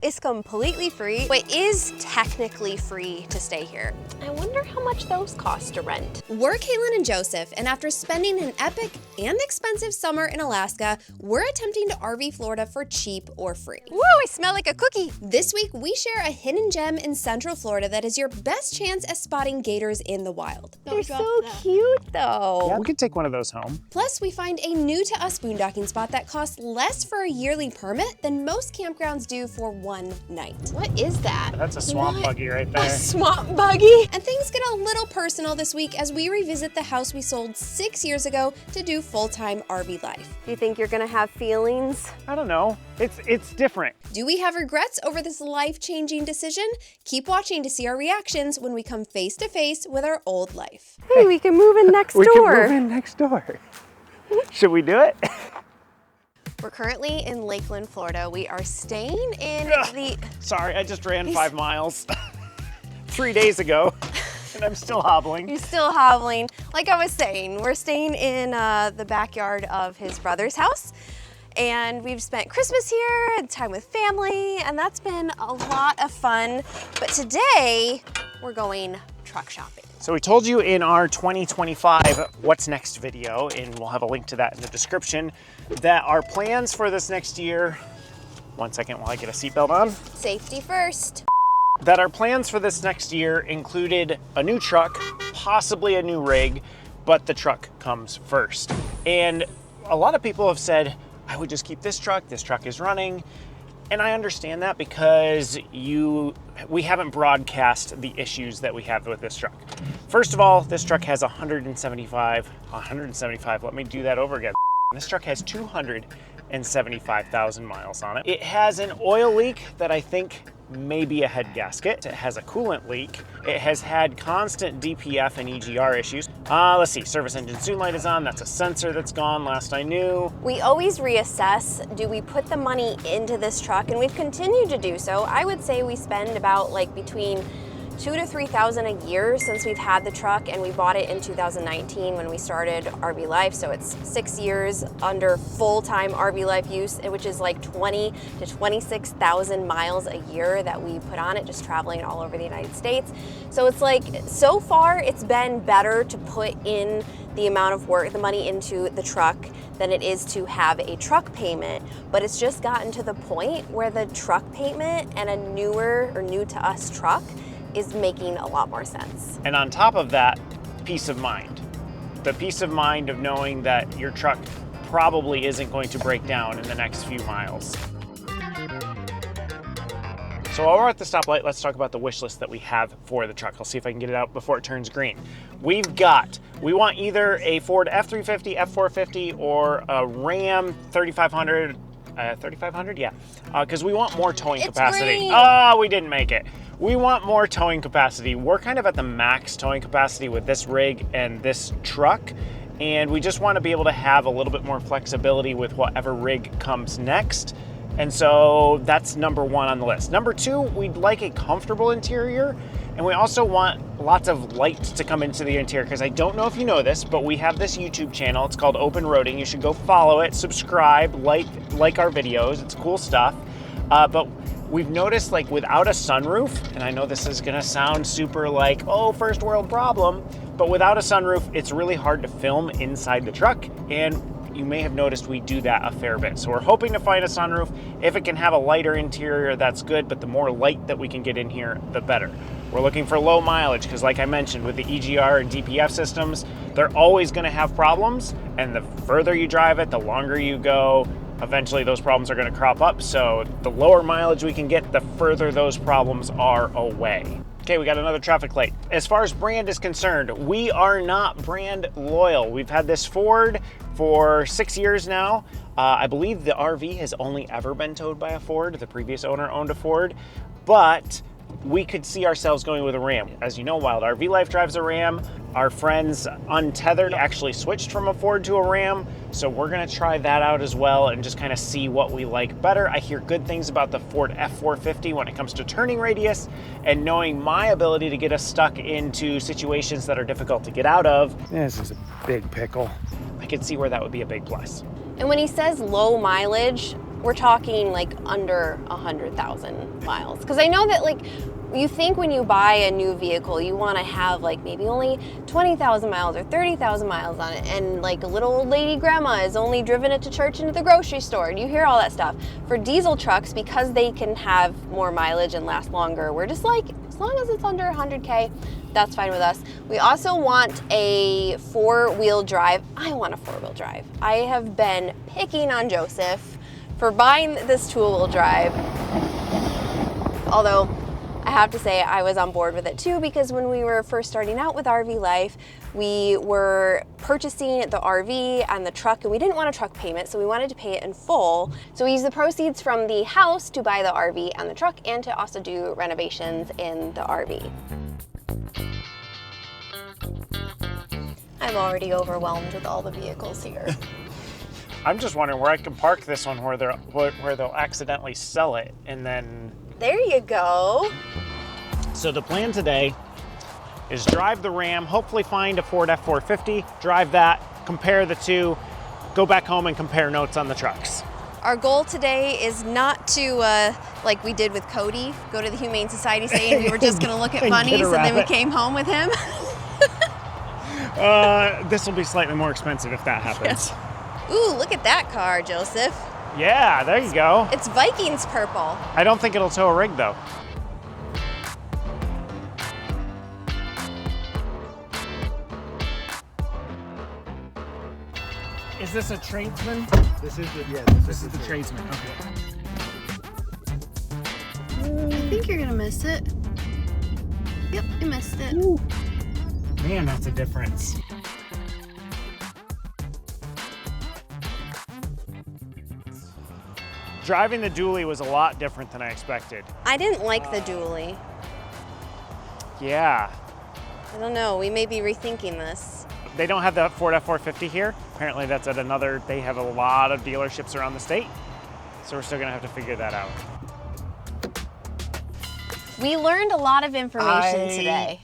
is completely free, but is technically free to stay here. I wonder how much those cost to rent. We're Kalyn and Joseph, and after spending an epic and expensive summer in Alaska, we're attempting to RV Florida for cheap or free. Whoa, I smell like a cookie. This week, we share a hidden gem in Central Florida that is your best chance at spotting gators in the wild. They're so cute though. Yeah, we could take one of those home. Plus, we find a new to us boondocking spot that costs less for a yearly permit than most campgrounds do for one night. What is that? That's a swamp buggy right there. A swamp buggy? And things get a little personal this week as we revisit the house we sold 6 years ago to do full-time RV life. Do you think you're gonna have feelings? I don't know. It's different. Do we have regrets over this life-changing decision? Keep watching to see our reactions when we come face to face with our old life. Hey, we can move in next door. We can move in next door. Should we do it? We're currently in Lakeland, Florida. We are staying in the... Sorry, I just ran 5 miles 3 days ago, and I'm still hobbling. You're still hobbling. Like I was saying, we're staying in the backyard of his brother's house. And we've spent Christmas here and time with family, and that's been a lot of fun. But today, we're going truck shopping. So we told you in our 2025 What's Next video, and we'll have a link to that in the description, that our plans for this next year, one second while I get a seatbelt on. Safety first. That our plans for this next year included a new truck, possibly a new rig, but the truck comes first. And a lot of people have said, I would just keep this truck is running. And I understand that because we haven't broadcast the issues that we have with this truck. First of all, this truck has 175, let me do that over again. This truck has 275,000 miles on it. It has an oil leak that I think may be a head gasket. It has a coolant leak. It has had constant DPF and EGR issues. Let's see, service engine soon light is on. That's a sensor that's gone last I knew. We always reassess, do we put the money into this truck? And we've continued to do so. I would say we spend about between $2,000 to $3,000 a year since we've had the truck, and we bought it in 2019 when we started RV Life. So it's 6 years under full-time RV Life use, which is like 20 to 26,000 miles a year that we put on it, just traveling all over the United States. So it's so far it's been better to put in the amount of work, the money into the truck than it is to have a truck payment. But it's just gotten to the point where the truck payment and a newer or new to us truck is making a lot more sense. And on top of that, peace of mind. The peace of mind of knowing that your truck probably isn't going to break down in the next few miles. So while we're at the stoplight, let's talk about the wish list that we have for the truck. I'll see if I can get it out before it turns green. We want either a Ford F-350, F-450, or a Ram 3500, 3500, yeah. Because we want more towing capacity. Green. Oh, we didn't make it. We want more towing capacity. We're kind of at the max towing capacity with this rig and this truck, and we just want to be able to have a little bit more flexibility with whatever rig comes next. And so that's number one on the list. Number two, we'd like a comfortable interior, and we also want lots of light to come into the interior, because I don't know if you know this, but we have this YouTube channel. It's called Open Roading. You should go follow it, subscribe, like our videos. It's cool stuff. But we've noticed, without a sunroof, and I know this is gonna sound super oh, first world problem, but without a sunroof, it's really hard to film inside the truck, and you may have noticed we do that a fair bit. So we're hoping to find a sunroof. If it can have a lighter interior, that's good, but the more light that we can get in here, the better. We're looking for low mileage, because like I mentioned, with the EGR and DPF systems, they're always gonna have problems, and the further you drive it, the longer you go, eventually those problems are going to crop up. So the lower mileage we can get, the further those problems are away. Okay, we got another traffic light. As far as brand is concerned, we are not brand loyal. We've had this Ford for 6 years now. I believe the RV has only ever been towed by a Ford. The previous owner owned a Ford, but we could see ourselves going with a Ram. As you know, Wild RV Life drives a Ram. Our friends Untethered actually switched from a Ford to a Ram, so we're gonna try that out as well and just kind of see what we like better. I hear good things about the Ford F-450 when it comes to turning radius and knowing my ability to get us stuck into situations that are difficult to get out of. This is a big pickle. I could see where that would be a big plus. And when he says low mileage, we're talking like under 100,000 miles. Because I know that, like, you think when you buy a new vehicle, you want to have like maybe only 20,000 miles or 30,000 miles on it, and like a little old lady grandma has only driven it to church and to the grocery store, and you hear all that stuff. For diesel trucks, because they can have more mileage and last longer, we're just like, as long as it's under 100K, that's fine with us. We also want a 4-wheel drive. I want a 4-wheel drive. I have been picking on Joseph for buying this 2-wheel drive, although I have to say I was on board with it too, because when we were first starting out with RV life, we were purchasing the RV and the truck, and we didn't want a truck payment, so we wanted to pay it in full. So we used the proceeds from the house to buy the RV and the truck, and to also do renovations in the RV. I'm already overwhelmed with all the vehicles here. I'm just wondering where I can park this one where they'll accidentally sell it, and then... There you go. So the plan today is drive the Ram, hopefully find a Ford F450, drive that, compare the two, go back home and compare notes on the trucks. Our goal today is not to, like we did with Cody, go to the Humane Society saying we were just gonna look at bunnies, and then we came home with him. This will be slightly more expensive if that happens. Ooh, look at that car, Joseph. Yeah, there you go. It's Vikings purple. I don't think it'll tow a rig though. Is this a tradesman? This is the This is the tradesman. Okay. I think you're gonna miss it. Yep, you missed it. Ooh. Man, that's a difference. Driving the dually was a lot different than I expected. I didn't like the dually. Yeah. I don't know, we may be rethinking this. They don't have the Ford F450 here. Apparently that's at another, they have a lot of dealerships around the state. So we're still gonna have to figure that out. We learned a lot of information today.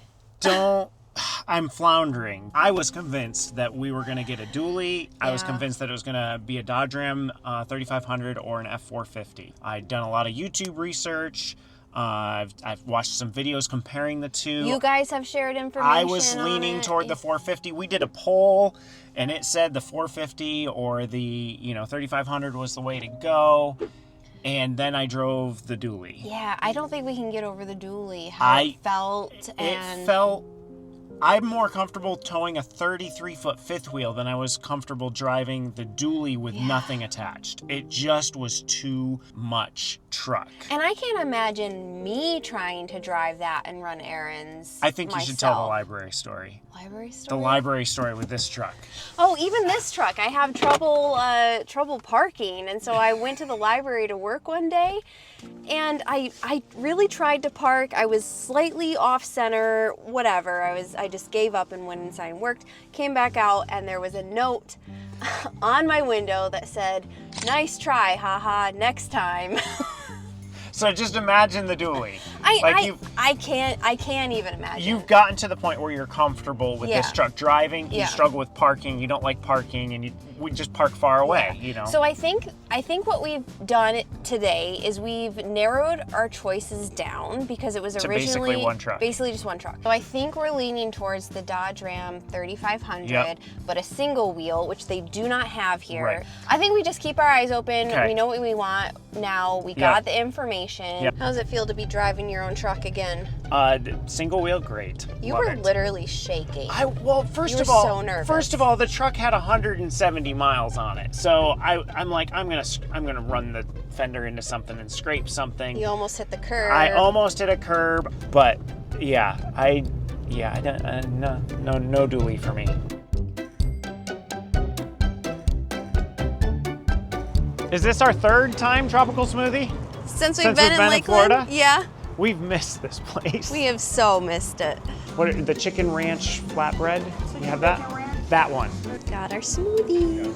I'm floundering. I was convinced that we were gonna get a dually. I was Yeah. convinced that it was gonna be a Dodge Ram 3500 or an F450. I'd done a lot of YouTube research. I've watched some videos comparing the two. You guys have shared information. I was leaning toward the 450. We did a poll, and it said the 450 or the 3500 was the way to go. And then I drove the dually. Yeah, I don't think we can get over the dually. How it felt. I'm more comfortable towing a 33-foot fifth wheel than I was comfortable driving the dually with nothing attached. It just was too much truck. And I can't imagine me trying to drive that and run errands. I think you should tell the library story. Library story? The library story with this truck. Oh, even this truck. I have trouble parking, and so I went to the library to work one day, and I really tried to park. I was slightly off center, whatever. I just gave up and went inside and worked. Came back out, and there was a note on my window that said, "Nice try, haha, next time." So just imagine the dually. I can't even imagine. You've gotten to the point where you're comfortable with this truck driving. You struggle with parking. You don't like parking, and we just park far away. You know. So I think what we've done today is we've narrowed our choices down, because it was originally basically one truck. Basically just one truck. So I think we're leaning towards the Dodge Ram 3500, but a single wheel, which they do not have here. Right. I think we just keep our eyes open. Okay. We know what we want now. We got the information. Yep. How does it feel to be driving your own truck again? Single wheel, great. You Love were it. literally shaking. First of all, so nervous. First of all, the truck had 170 miles on it, so I'm like, I'm gonna run the fender into something and scrape something. You almost hit the curb. I almost hit a curb, but I don't, no dually for me. Is this our third time tropical smoothie? Since we've been in Lakeland? Florida? Yeah. We've missed this place. We have so missed it. What, the chicken ranch flatbread? You have that? That one. Got our smoothies.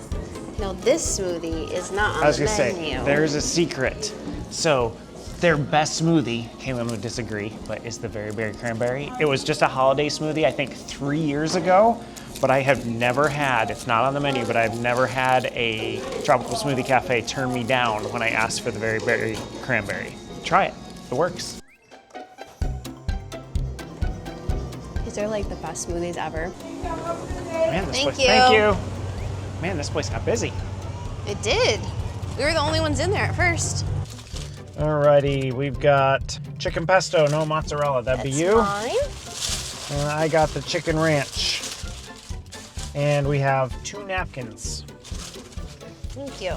No, this smoothie is not on the menu. I was gonna say, there's a secret. So, their best smoothie, Kalyn would disagree, but it's the Very Berry Cranberry. It was just a holiday smoothie, I think 3 years ago, but I have never had, it's not on the menu, but I've never had a tropical smoothie cafe turn me down when I asked for the very berry cranberry. Try it, it works. These are like the best smoothies ever. Man, this Thank place, you. Thank you. Man, this place got busy. It did. We were the only ones in there at first. Alrighty, we've got chicken pesto, no mozzarella. That'd be you. Mine. And I got the chicken ranch. And we have 2 napkins. Thank you.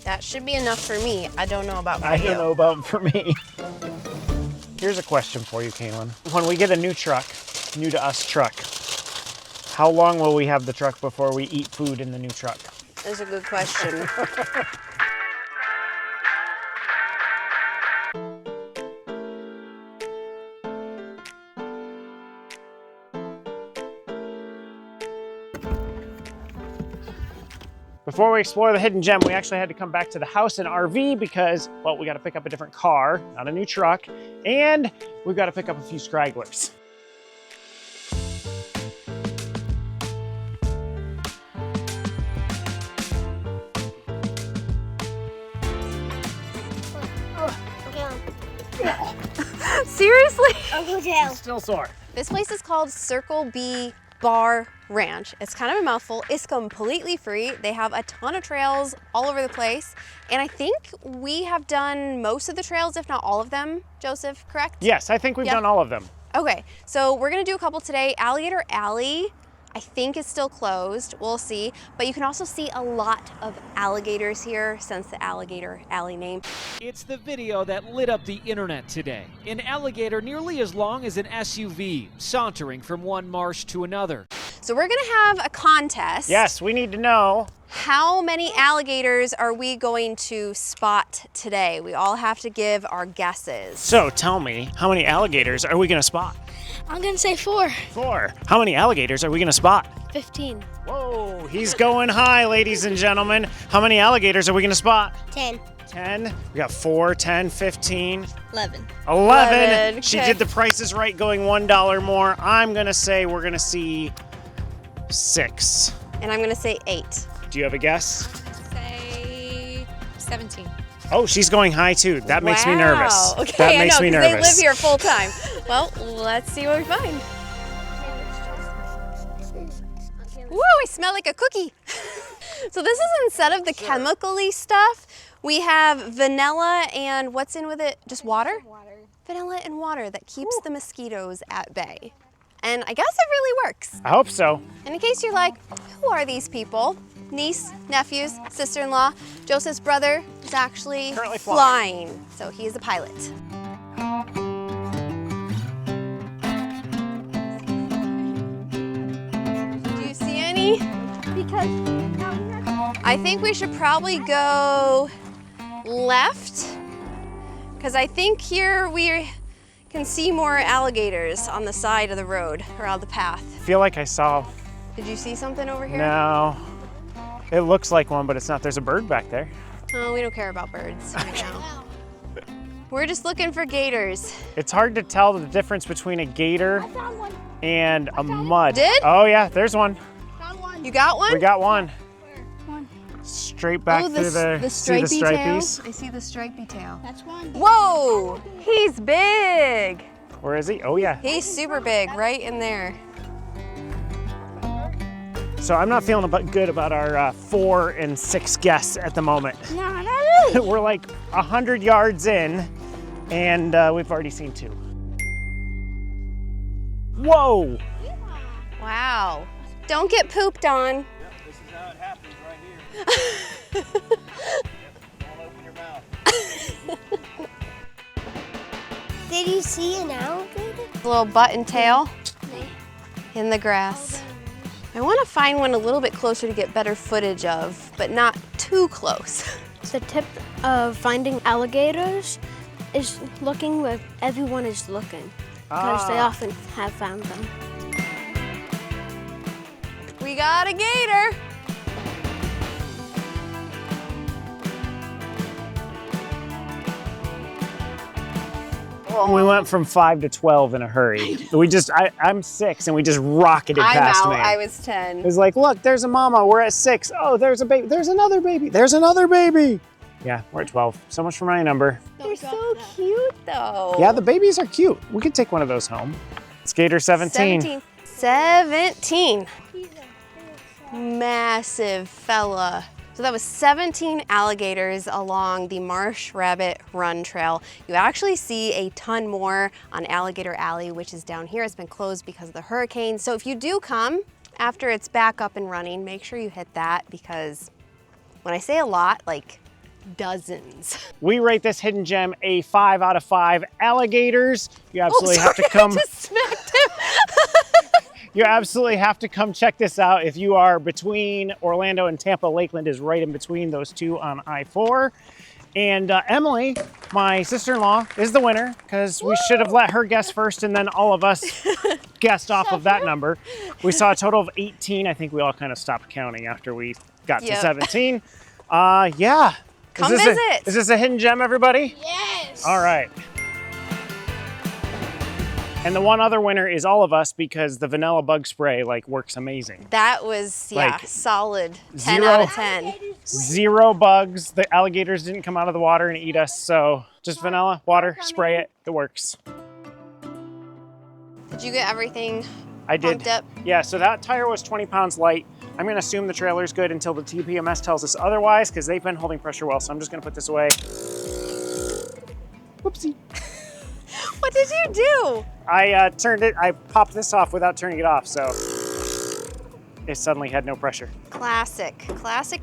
That should be enough for me. I don't know about for I you. don't know about for me. Here's a question for you, Kalyn. When we get a new truck, new to us truck, how long will we have the truck before we eat food in the new truck? That's a good question. Before we explore the hidden gem, we actually had to come back to the house and RV because, well, we got to pick up a different car, not a new truck, and we've got to pick up a few stragglers. Seriously? Uncle Joe. Still sore. This place is called Circle B Bar Ranch. It's kind of a mouthful. It's completely free. They have a ton of trails all over the place. And I think we have done most of the trails, if not all of them, Joseph, correct? Yes, I think we've done all of them. Okay, so we're gonna do a couple today. Alligator Alley, I think is still closed, we'll see. But you can also see a lot of alligators here, since the Alligator Alley name. It's the video that lit up the internet today. An alligator nearly as long as an SUV, sauntering from one marsh to another. So we're gonna have a contest. Yes, we need to know. How many alligators are we going to spot today? We all have to give our guesses. So tell me, how many alligators are we gonna spot? I'm gonna say 4. 4. How many alligators are we gonna spot? 15. Whoa, he's going high, ladies and gentlemen. How many alligators are we gonna spot? 10. 10. We got 4, 10, 15. 11. 11. She okay. did the Price is Right going $1 more. I'm gonna say we're gonna see 6. And I'm gonna say 8. Do you have a guess? Say 17. Oh, she's going high too. That makes me nervous. Wow. Okay, that I makes know, me 'cause nervous. they live here full time. Well, let's see what we find. Woo, I smell like a cookie. So this is instead of the chemically stuff, we have vanilla and what's in with it? Just water? Vanilla and water that keeps the mosquitoes at bay. And I guess it really works. I hope so. And in case you're like, who are these people? Niece, nephews, sister-in-law. Joseph's brother is actually Currently flying. So he is a pilot. Do you see any? Because I think we should probably go left, because I think here we can see more alligators on the side of the road or on the path. I feel like I saw. Did you see something over here? No. It looks like one, but it's not. There's a bird back there. Oh, we don't care about birds right now. We're just looking for gators. It's hard to tell the difference between a gator found one. and a mud. Did? Oh yeah, there's one. Found one. You got one? We got one. One. Straight back Oh, through there. the See the stripy tail? stripies? I see the stripy tail. That's one. Whoa, he's big. Where is he? Oh yeah. He's super big, right in there. So I'm not feeling good about our 4 and 6 guests at the moment. No, not really. We're like 100 yards in, and we've already seen 2. Whoa! Wow. Don't get pooped on. This is how it happens right here. Don't open your mouth. Did you see an alligator? Little butt and tail in the grass. I want to find one a little bit closer to get better footage of, but not too close. The tip of finding alligators is looking where everyone is looking, because they often have found them. We got a gator. We went from 5 to 12 in a hurry. I'm 6 and we just rocketed past me. I was 10. It was like, look, there's a mama, we're at 6. Oh, there's a baby, there's another baby, there's another baby. Yeah, we're at 12. So much for my number. They're so cute though. Yeah, the babies are cute. We could take one of those home. Skater 17. 17. Massive fella. So that was 17 alligators along the Marsh Rabbit Run Trail. You actually see a ton more on Alligator Alley, which is down here. It's been closed because of the hurricane. So if you do come after it's back up and running, make sure you hit that, because when I say a lot, like dozens. We rate this hidden gem a 5 out of 5 alligators. You absolutely have to come. I just smacked him. You absolutely have to come check this out. If you are between Orlando and Tampa, Lakeland is right in between those two on I-4. And Emily, my sister-in-law, is the winner, because we should have let her guess first and then all of us guessed off of that number. We saw a total of 18. I think we all kind of stopped counting after we got to 17. Yeah. Come visit. Is this a hidden gem, everybody? Yes. All right. And the one other winner is all of us, because the vanilla bug spray works amazing. That was, solid 10 0 out of 10. 0 bugs. The alligators didn't come out of the water and eat us. So just vanilla, water, spray it. It works. Did you get everything I did. pumped up? Yeah, so that tire was 20 pounds light. I'm gonna assume the trailer's good until the TPMS tells us otherwise, because they've been holding pressure well. So I'm just gonna put this away. Whoopsie. What did you do? I popped this off without turning it off, so it suddenly had no pressure. Classic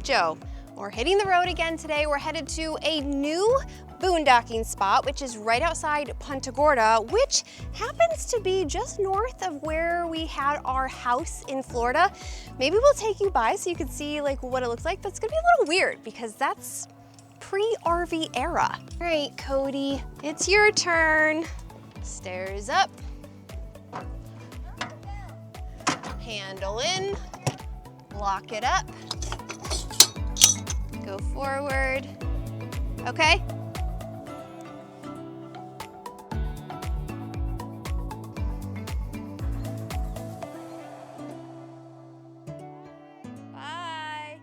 Joe. We're hitting the road again today. We're headed to a new boondocking spot, which is right outside Punta Gorda, which happens to be just north of where we had our house in Florida. Maybe we'll take you by so you can see what it looks like. That's gonna be a little weird, because that's pre-RV era. All right, Cody, it's your turn. Stairs up. Handle in. Lock it up. Go forward. Okay. Bye.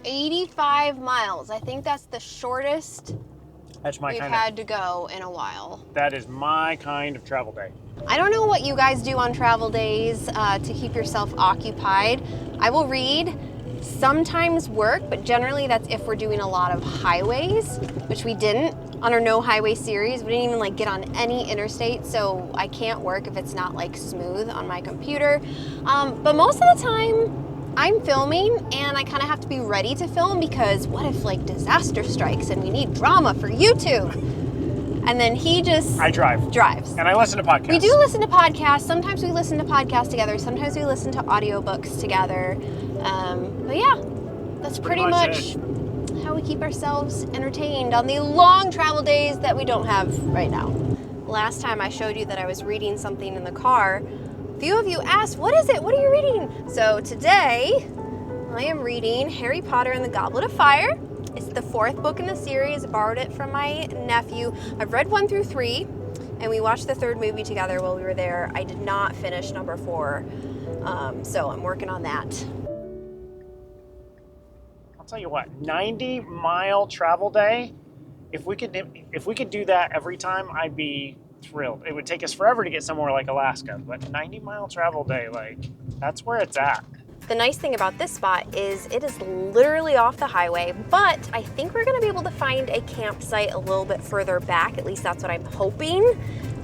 85 miles. I think that's the shortest That's my we've kind had to go in a while. That is my kind of travel day. I don't know what you guys do on travel days to keep yourself occupied. I will read, sometimes work, but generally that's if we're doing a lot of highways, which we didn't on our No Highway series. We didn't even get on any interstate, so I can't work if it's not smooth on my computer. But most of the time, I'm filming, and I kind of have to be ready to film, because what if disaster strikes and we need drama for YouTube? And then he just drives. And I listen to podcasts. We do listen to podcasts. Sometimes we listen to podcasts together. Sometimes we listen to audiobooks together. But yeah, that's pretty much how we keep ourselves entertained on the long travel days that we don't have right now. Last time I showed you that I was reading something in the car, a few of you asked, what is it? What are you reading? So today, I am reading Harry Potter and the Goblet of Fire. It's the 4th book in the series. I borrowed it from my nephew. I've read 1 through 3, and we watched the 3rd movie together while we were there. I did not finish number 4, so I'm working on that. I'll tell you what, 90-mile travel day. If we could do that every time, I'd be thrilled. It would take us forever to get somewhere like Alaska, but 90-mile travel day, that's where it's at. The nice thing about this spot is it is literally off the highway, but I think we're gonna be able to find a campsite a little bit further back. At least that's what I'm hoping,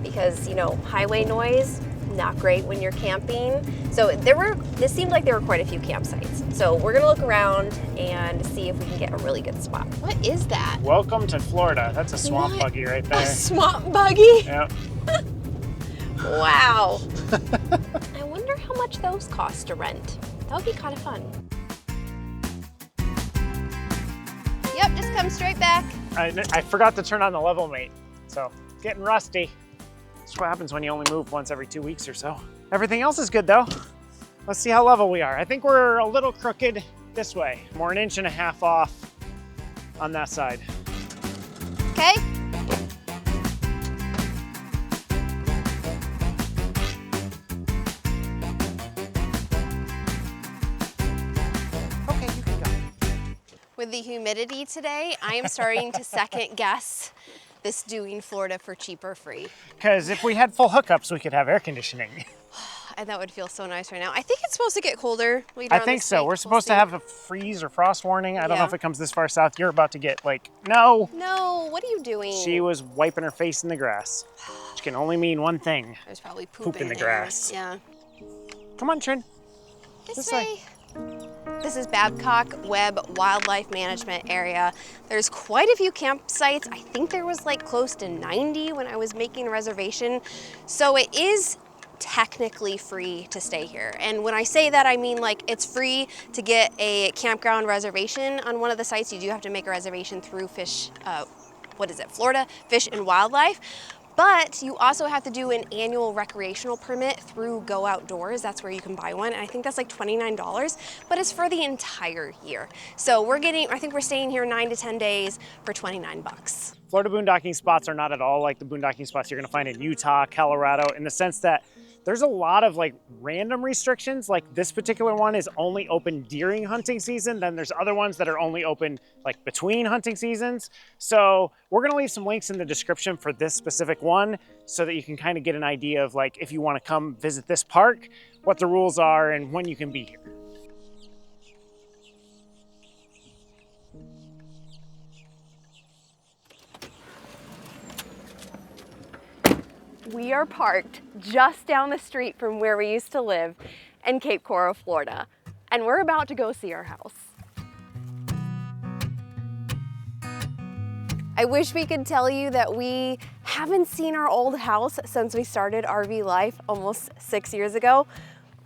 because highway noise, not great when you're camping. So this seemed like there were quite a few campsites. So we're gonna look around and see if we can get a really good spot. What is that? Welcome to Florida. That's a swamp buggy right there. A swamp buggy? Yep. Wow. I wonder how much those cost to rent. That would be kind of fun. Yep, just come straight back. I forgot to turn on the level mate, so it's getting rusty. That's what happens when you only move once every 2 weeks or so. Everything else is good though. Let's see how level we are. I think we're a little crooked this way. We're 1.5 inches off on that side. Okay. With the humidity today, I am starting to second guess this doing Florida for cheap or free. Because if we had full hookups, we could have air conditioning. And that would feel so nice right now. I think it's supposed to get colder later I on think this so. week. We're supposed to have a freeze or frost warning. I don't know Yeah. if it comes this far south. You're about to get like, no. No, what are you doing? She was wiping her face in the grass, which can only mean one thing. There's probably poop in the there. grass. Yeah. Come on, Trin. This way. This is Babcock Webb Wildlife Management Area. There's quite a few campsites. I think there was like close to 90 when I was making a reservation. So it is technically free to stay here. And when I say that, I mean like it's free to get a campground reservation on one of the sites. You do have to make a reservation through Florida Fish and Wildlife. But you also have to do an annual recreational permit through Go Outdoors. That's where you can buy one. And I think that's like $29, but it's for the entire year. So I think we're staying here 9 to 10 days for 29 bucks. Florida boondocking spots are not at all like the boondocking spots you're gonna find in Utah, Colorado, in the sense that there's a lot of like random restrictions. Like this particular one is only open during hunting season. Then there's other ones that are only open like between hunting seasons. So we're gonna leave some links in the description for this specific one so that you can kind of get an idea of like if you wanna come visit this park, what the rules are and when you can be here. We are parked just down the street from where we used to live in Cape Coral, Florida, and we're about to go see our house. I wish we could tell you that we haven't seen our old house since we started RV life almost 6 years ago,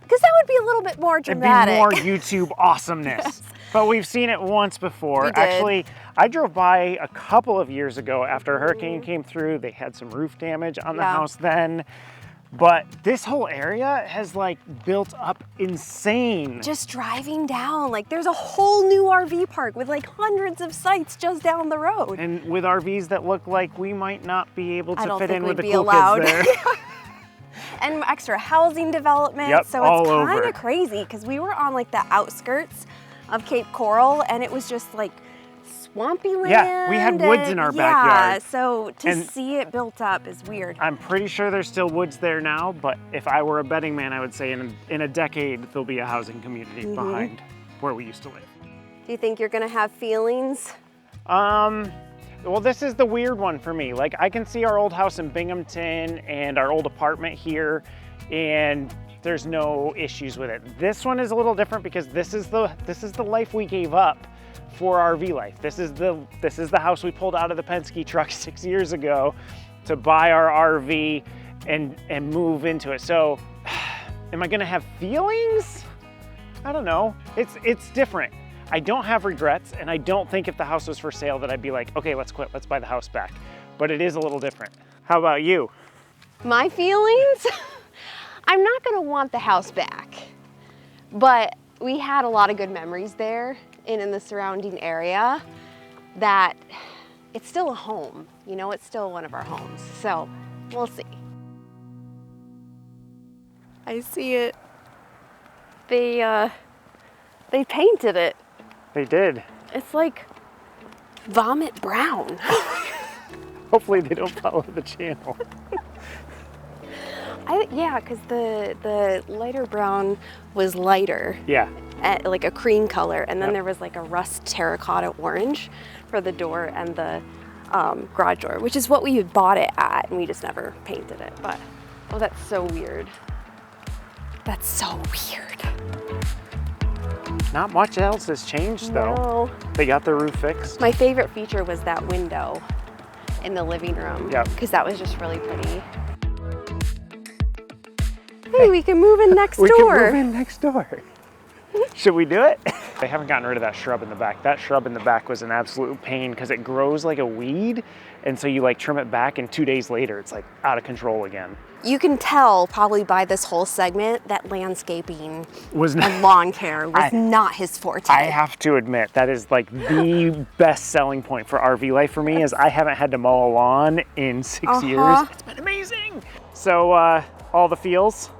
because that would be a little bit more dramatic. It'd be more YouTube awesomeness. Yes. But we've seen it once before. We did. Actually, I drove by a couple of years ago after a hurricane came through. They had some roof damage on the house then. But this whole area has like built up insane. Just driving down, like there's a whole new RV park with like hundreds of sites just down the road. And with RVs that look like we might not be able to fit in with the be cool allowed. kids there. And extra housing development. Yep, so all it's kind over. of crazy because we were on like the outskirts of Cape Coral and it was just like swampy land. Yeah, we had woods in our backyard. Yeah, so to see it built up is weird. I'm pretty sure there's still woods there now, but if I were a betting man, I would say in a decade, there'll be a housing community behind where we used to live. Do you think you're gonna have feelings? Well, this is the weird one for me. Like I can see our old house in Binghamton and our old apartment here, and there's no issues with it. This one is a little different because this is the life we gave up for RV life. This is the house we pulled out of the Penske truck 6 years ago to buy our RV and move into it. So am I gonna have feelings? I don't know. It's different. I don't have regrets, and I don't think if the house was for sale that I'd be like, okay, let's quit, let's buy the house back. But it is a little different. How about you? My feelings? I'm not gonna want the house back, but we had a lot of good memories there and in the surrounding area that it's still a home, you know, it's still one of our homes. So we'll see. I see it. They painted it. They did. It's like vomit brown. Hopefully they don't follow the channel. Yeah, because the lighter brown was lighter. Yeah. Like a cream color, and then there was like a rust terracotta orange for the door and the garage door, which is what we had bought it at, and we just never painted it. But oh, that's so weird. That's so weird. Not much else has changed though. No. They got the roof fixed. My favorite feature was that window in the living room. Yep. Because that was just really pretty. Hey, we can move in next door. We can move in next door. Should we do it? They haven't gotten rid of that shrub in the back. That shrub in the back was an absolute pain because it grows like a weed. And so you like trim it back and 2 days later, it's like out of control again. You can tell probably by this whole segment that landscaping Was not, and lawn care was not his forte. I have to admit, that is like the best selling point for RV life for me is I haven't had to mow a lawn in 6 years. It's been amazing. So all the feels?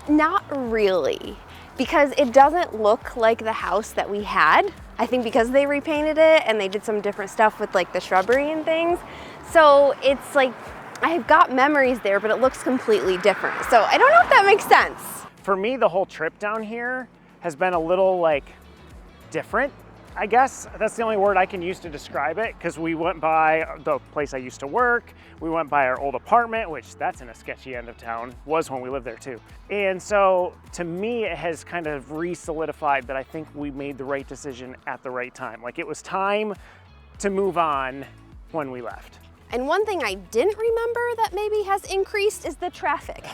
Not really, because it doesn't look like the house that we had. I think because they repainted it and they did some different stuff with like the shrubbery and things. So it's like, I've got memories there, but it looks completely different. So I don't know if that makes sense. For me, the whole trip down here has been a little like different, I guess. That's the only word I can use to describe it, because we went by the place I used to work. We went by our old apartment, which that's in a sketchy end of town, was when we lived there too. And so to me, it has kind of re-solidified that I think we made the right decision at the right time. Like, it was time to move on when we left. And one thing I didn't remember that maybe has increased is the traffic.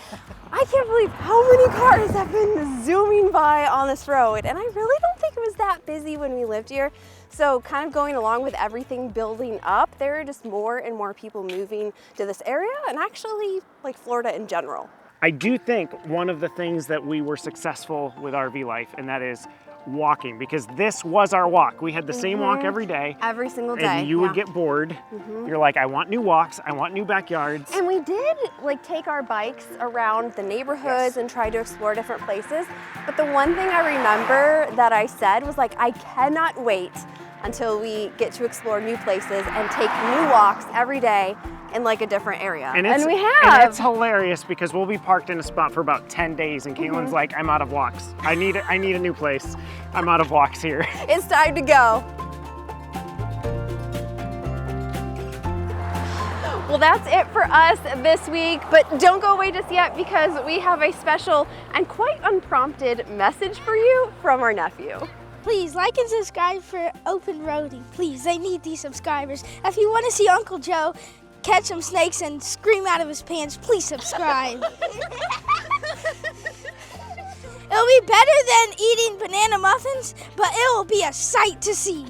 I can't believe how many cars have been zooming by on this road, and I really don't think it was that busy when we lived here. So kind of going along with everything building up, there are just more and more people moving to this area, and actually like Florida in general. I do think one of the things that we were successful with RV life, and that is walking, because this was our walk. We had the same walk every day. Every single day. And you would get bored. You're like, I want new walks, I want new backyards. And we did like take our bikes around the neighborhoods and try to explore different places. But the one thing I remember that I said was like, I cannot wait until we get to explore new places and take new walks every day in like a different area. And we have. And it's hilarious because we'll be parked in a spot for about 10 days and Kalyn's like, I'm out of walks. I need a new place. I'm out of walks here. It's time to go. Well, that's it for us this week, but don't go away just yet because we have a special and quite unprompted message for you from our nephew. Please like and subscribe for Open Roadie. Please, they need these subscribers. If you want to see Uncle Joe catch some snakes and scream out of his pants, please subscribe. It'll be better than eating banana muffins, but it will be a sight to see.